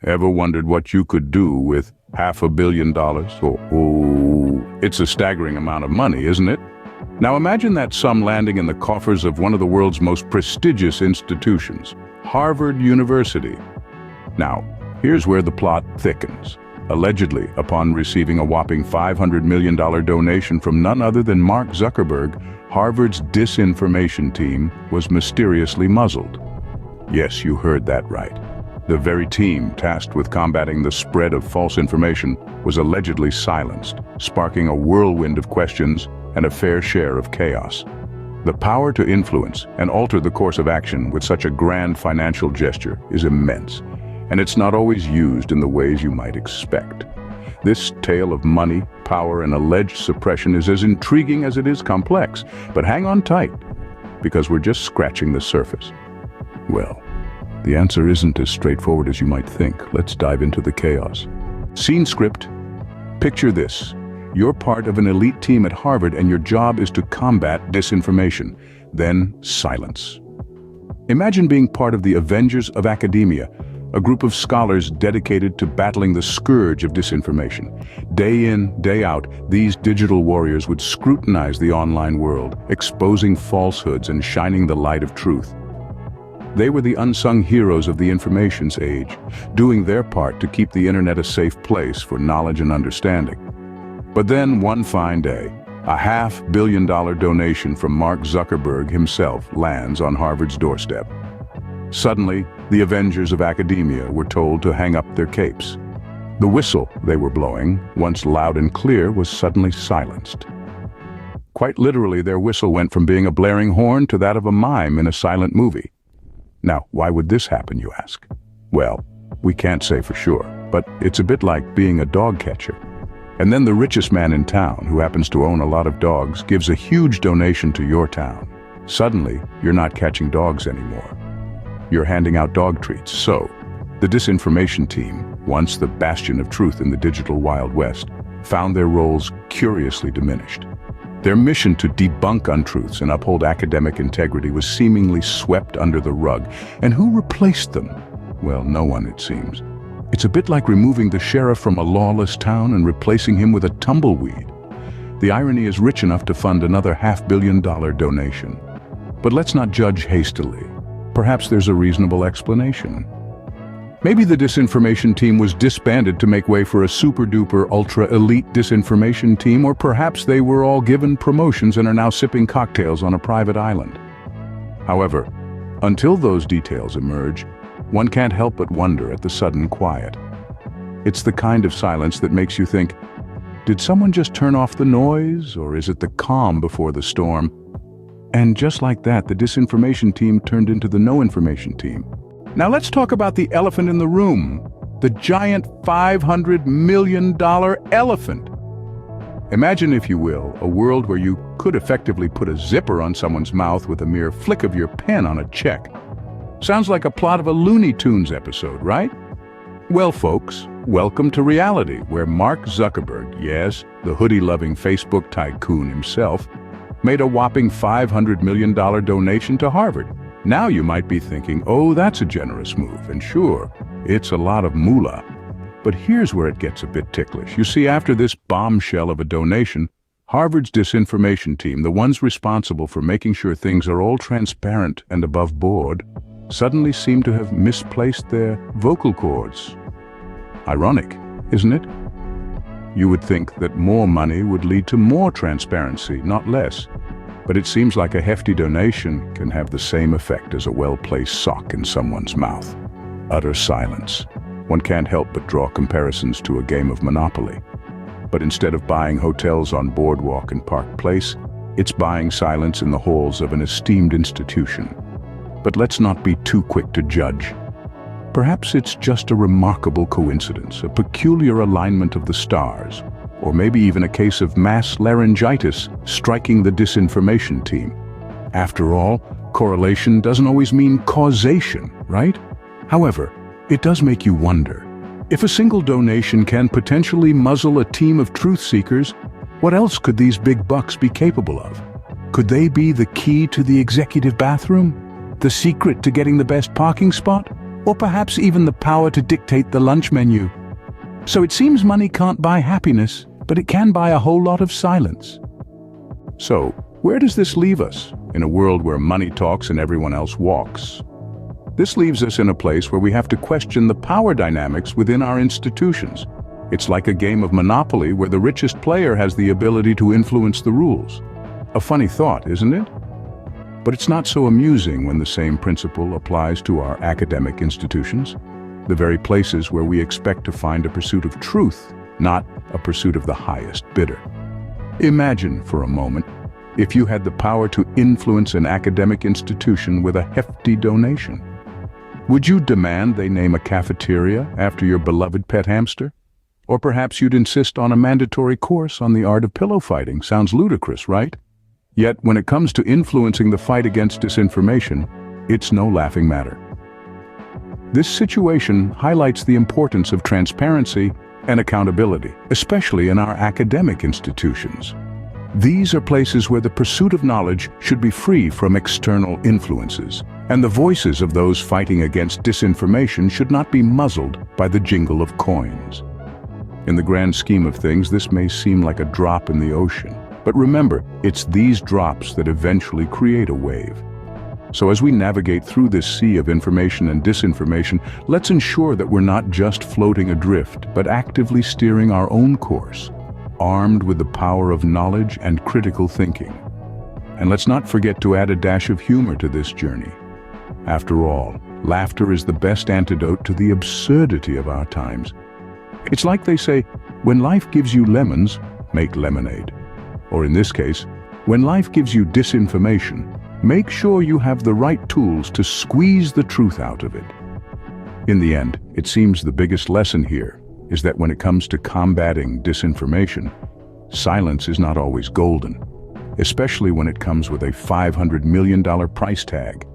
Ever wondered what you could do with $500 million? It's a staggering amount of money, isn't it? Now imagine that sum landing in the coffers of one of the world's most prestigious institutions, Harvard University. Now, here's where the plot thickens. Allegedly, upon receiving a whopping $500 million donation from none other than Mark Zuckerberg, Harvard's disinformation team was mysteriously muzzled. Yes, you heard that right. The very team tasked with combating the spread of false information was allegedly silenced, sparking a whirlwind of questions and a fair share of chaos. The power to influence and alter the course of action with such a grand financial gesture is immense, and it's not always used in the ways you might expect. This tale of money, power, and alleged suppression is as intriguing as it is complex, but hang on tight, because we're just scratching the surface. Well, the answer isn't as straightforward as you might think. Let's dive into the chaos. Scene script. Picture this. You're part of an elite team at Harvard and your job is to combat disinformation. Then silence. Imagine being part of the Avengers of Academia, a group of scholars dedicated to battling the scourge of disinformation. Day in, day out, these digital warriors would scrutinize the online world, exposing falsehoods and shining the light of truth. They were the unsung heroes of the information's age, doing their part to keep the internet a safe place for knowledge and understanding. But then one fine day, a $500 million donation from Mark Zuckerberg himself lands on Harvard's doorstep. Suddenly, the Avengers of Academia were told to hang up their capes. The whistle they were blowing, once loud and clear, was suddenly silenced. Quite literally, their whistle went from being a blaring horn to that of a mime in a silent movie. Now, why would this happen, you ask? Well, we can't say for sure, but it's a bit like being a dog catcher. And then the richest man in town, who happens to own a lot of dogs, gives a huge donation to your town. Suddenly, you're not catching dogs anymore. You're handing out dog treats. So, the disinformation team, once the bastion of truth in the digital Wild West, found their roles curiously diminished. Their mission to debunk untruths and uphold academic integrity was seemingly swept under the rug. And who replaced them? Well, no one, it seems. It's a bit like removing the sheriff from a lawless town and replacing him with a tumbleweed. The irony is rich enough to fund another $500 million donation. But let's not judge hastily. Perhaps there's a reasonable explanation. Maybe the disinformation team was disbanded to make way for a super-duper ultra-elite disinformation team, or perhaps they were all given promotions and are now sipping cocktails on a private island. However, until those details emerge, one can't help but wonder at the sudden quiet. It's the kind of silence that makes you think, did someone just turn off the noise, or is it the calm before the storm? And just like that, the disinformation team turned into the no-information team. Now let's talk about the elephant in the room, the giant $500 million elephant. Imagine, if you will, a world where you could effectively put a zipper on someone's mouth with a mere flick of your pen on a check. Sounds like a plot of a Looney Tunes episode, right? Well, folks, welcome to reality, where Mark Zuckerberg, yes, the hoodie-loving Facebook tycoon himself, made a whopping $500 million donation to Harvard. Now you might be thinking, oh, that's a generous move, and sure, it's a lot of moolah. But here's where it gets a bit ticklish. You see, after this bombshell of a donation, Harvard's disinformation team, the ones responsible for making sure things are all transparent and above board, suddenly seem to have misplaced their vocal cords. Ironic, isn't it? You would think that more money would lead to more transparency, not less. But it seems like a hefty donation can have the same effect as a well-placed sock in someone's mouth. Utter silence. One can't help but draw comparisons to a game of Monopoly. But instead of buying hotels on Boardwalk and Park Place, it's buying silence in the halls of an esteemed institution. But let's not be too quick to judge. Perhaps it's just a remarkable coincidence, a peculiar alignment of the stars, or maybe even a case of mass laryngitis striking the disinformation team. After all, correlation doesn't always mean causation, right? However, it does make you wonder. If a single donation can potentially muzzle a team of truth seekers, what else could these big bucks be capable of? Could they be the key to the executive bathroom? The secret to getting the best parking spot? or perhaps even the power to dictate the lunch menu. So it seems money can't buy happiness, but it can buy a whole lot of silence. So, where does this leave us in a world where money talks and everyone else walks? This leaves us in a place where we have to question the power dynamics within our institutions. It's like a game of Monopoly where the richest player has the ability to influence the rules. A funny thought, isn't it? But it's not so amusing when the same principle applies to our academic institutions, the very places where we expect to find a pursuit of truth, not a pursuit of the highest bidder. Imagine for a moment if you had the power to influence an academic institution with a hefty donation. Would you demand they name a cafeteria after your beloved pet hamster? Or perhaps you'd insist on a mandatory course on the art of pillow fighting. Sounds ludicrous, right? Yet, when it comes to influencing the fight against disinformation, it's no laughing matter. This situation highlights the importance of transparency and accountability, especially in our academic institutions. These are places where the pursuit of knowledge should be free from external influences, and the voices of those fighting against disinformation should not be muzzled by the jingle of coins. In the grand scheme of things, this may seem like a drop in the ocean, but remember, it's these drops that eventually create a wave. So as we navigate through this sea of information and disinformation, let's ensure that we're not just floating adrift, but actively steering our own course, armed with the power of knowledge and critical thinking. And let's not forget to add a dash of humor to this journey. After all, laughter is the best antidote to the absurdity of our times. It's like they say, when life gives you lemons, make lemonade. Or in this case, when life gives you disinformation, make sure you have the right tools to squeeze the truth out of it. In the end, it seems the biggest lesson here is that when it comes to combating disinformation, silence is not always golden, especially when it comes with a $500 million price tag.